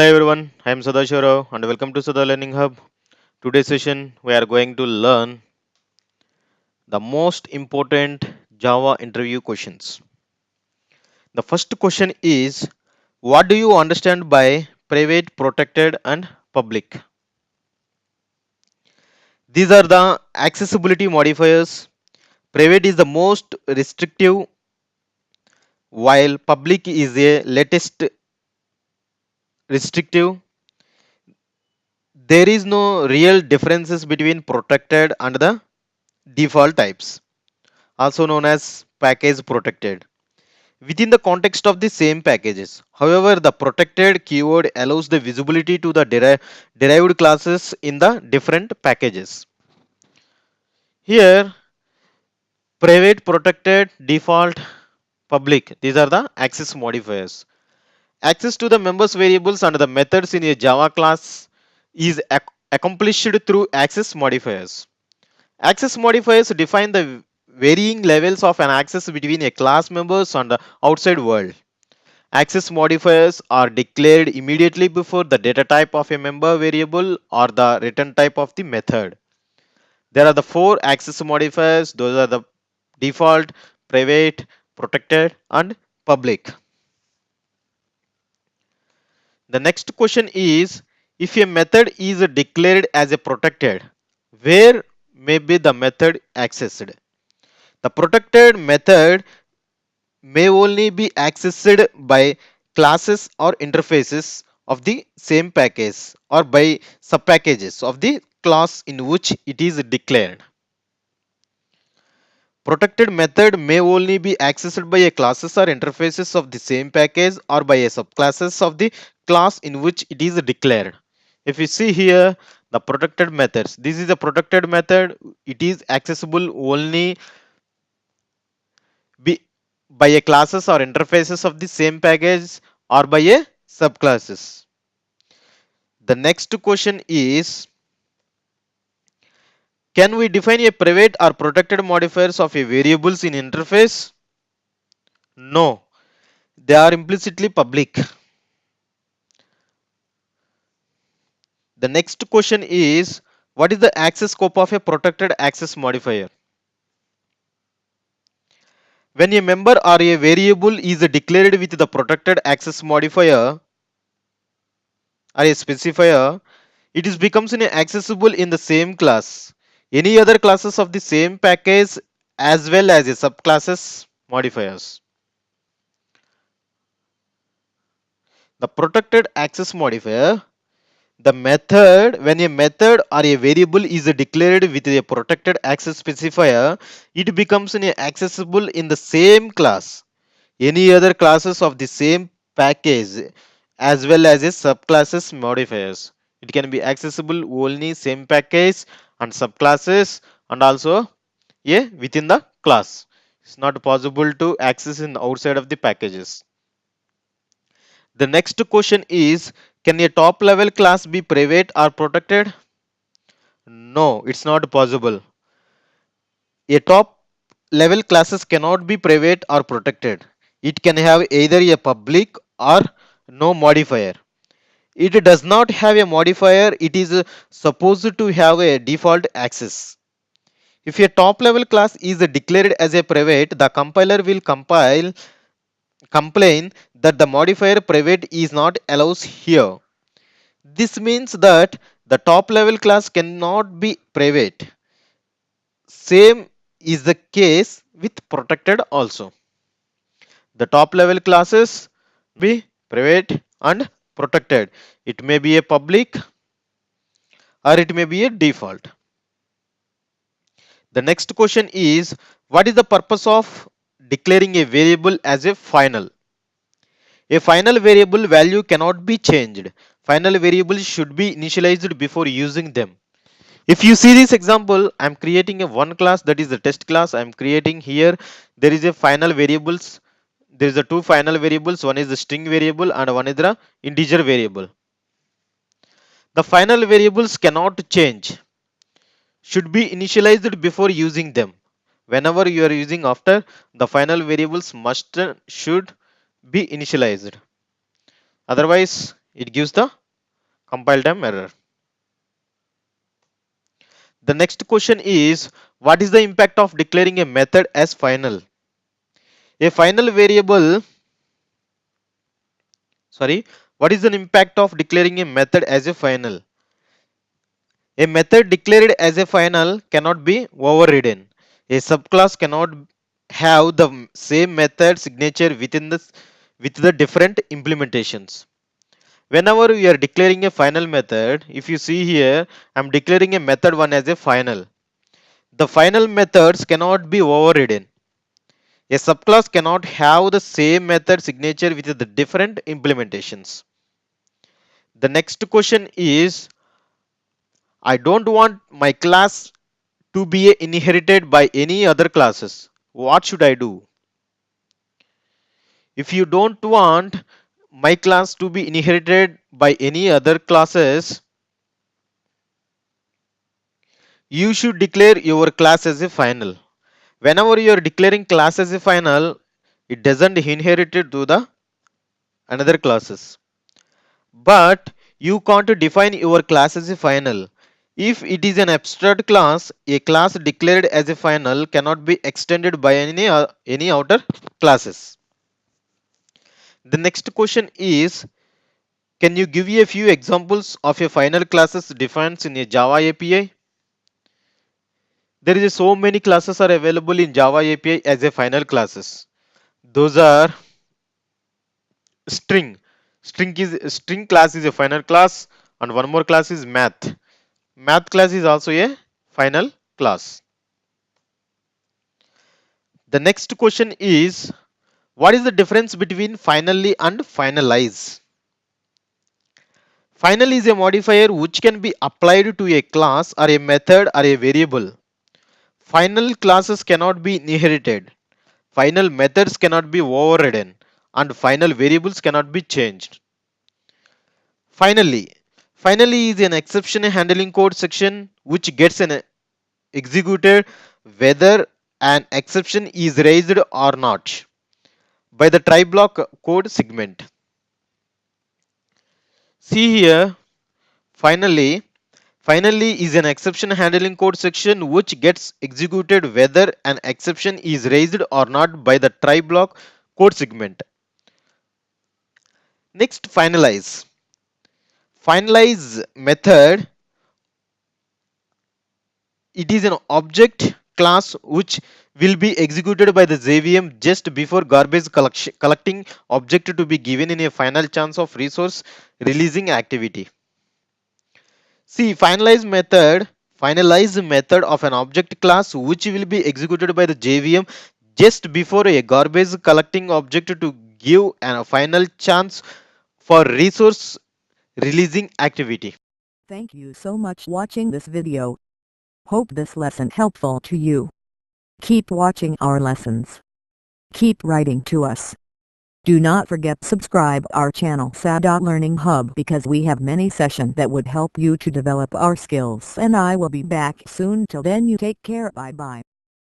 Hello everyone, I am Sadashwara and welcome to Sada Learning Hub. Today's session we are going to learn the most important Java interview questions. The first question is, what do you understand by private, protected and public? These are the accessibility modifiers. Private is the most restrictive while public is a latest restrictive. There is no real differences between protected and the default types, also known as package protected, within the context of the same packages. However, the protected keyword allows the visibility to the derived classes in the different packages. Here, private, protected, default, public, these are the access modifiers. Access to the members variables and the methods in a Java class is accomplished through access modifiers. Access modifiers define the varying levels of an access between a class members and the outside world. Access modifiers are declared immediately before the data type of a member variable or the return type of the method. There are the four access modifiers. Those are the default, private, protected and public. The next question is, if a method is declared as a protected, where may be the method accessed? The protected method may only be accessed by classes or interfaces of the same package or by subpackages of the class in which it is declared. Protected method may only be accessed by a classes or interfaces of the same package or by a subclasses of the class in which it is declared. If you see here the protected methods, this is a protected method. It is accessible only be by a classes or interfaces of the same package or by a subclasses. The next question is, can we define a private or protected modifiers of a variables in interface? No, they are implicitly public. The next question is, what is the access scope of a protected access modifier? When a member or a variable is declared with the protected access modifier or a specifier, it is becomes accessible in the same class, any other classes of the same package as well as a subclasses modifiers. The protected access modifier, the method, when a method or a variable is declared with a protected access specifier, it becomes accessible in the same class, any other classes of the same package as well as a subclasses modifiers. It can be accessible only same package and subclasses and also within the class. It's not possible to access in outside of the packages. The next question is, can a top level class be private or protected? No, it's not possible. A top level classes cannot be private or protected. It can have either a public or no modifier. It does not have a modifier. It is supposed to have a default access. If a top level class is declared as a private, the compiler will complain that the modifier private is not allowed here. This means that the top level class cannot be private. Same is the case with protected also. The top level classes be private and protected. It may be a public or it may be a default. The next question is, what is the purpose of declaring a variable as a final? A final variable value cannot be changed. Final variables should be initialized before using them. If you see this example, I am creating a one class, that is the test class. I am creating here. There is a final variables. There is a two final variables. One is the string variable and one is the integer variable. The final variables cannot change. Should be initialized before using them. Whenever you are using after, the final variables should be initialized. Otherwise, It gives the compile time error. The next question is, what is the impact of declaring a method as final? A final variable, sorry, what is the impact of declaring a method as a final? A method declared as a final cannot be overridden. A subclass cannot have the same method signature with the different implementations. Whenever we are declaring a final method, if you see here, I am declaring a method 1 as a final. The final methods cannot be overridden. A subclass cannot have the same method signature with the different implementations. The next question is, I don't want my class to be inherited by any other classes. What should I do? If you don't want my class to be inherited by any other classes, you should declare your class as a final. Whenever you are declaring class as a final, it doesn't inherit it to the another classes. But you can't define your class as a final. If it is an abstract class, a class declared as a final cannot be extended by any outer classes. The next question is, can you give me a few examples of a final classes defined in a Java API? There is so many classes are available in Java API as a final classes. Those are string. String class is a final class, and one more class is math. Math class is also a final class. The next question is, what is the difference between finally and finalize? Final is a modifier which can be applied to a class or a method or a variable. Final classes cannot be inherited. Final methods cannot be overridden, and final variables cannot be changed. Finally, finally is an exception handling code section which gets an executed whether an exception is raised or not by the try block code segment. See here, finally, finally is an exception handling code section which gets executed whether an exception is raised or not by the try block code segment. Next, finalize. Finalize method, it is an object class which will be executed by the JVM just before garbage collecting object to be given in a final chance of resource releasing activity. See, finalize method of an object class which will be executed by the JVM just before a garbage collecting object to give a final chance for resource releasing activity. Thank you so much watching this video. Hope this lesson helpful to you. Keep watching our lessons. Keep writing to us. Do not forget subscribe our channel Learning Hub because we have many sessions that would help you to develop our skills, and I will be back soon. Till then, you take care. Bye bye.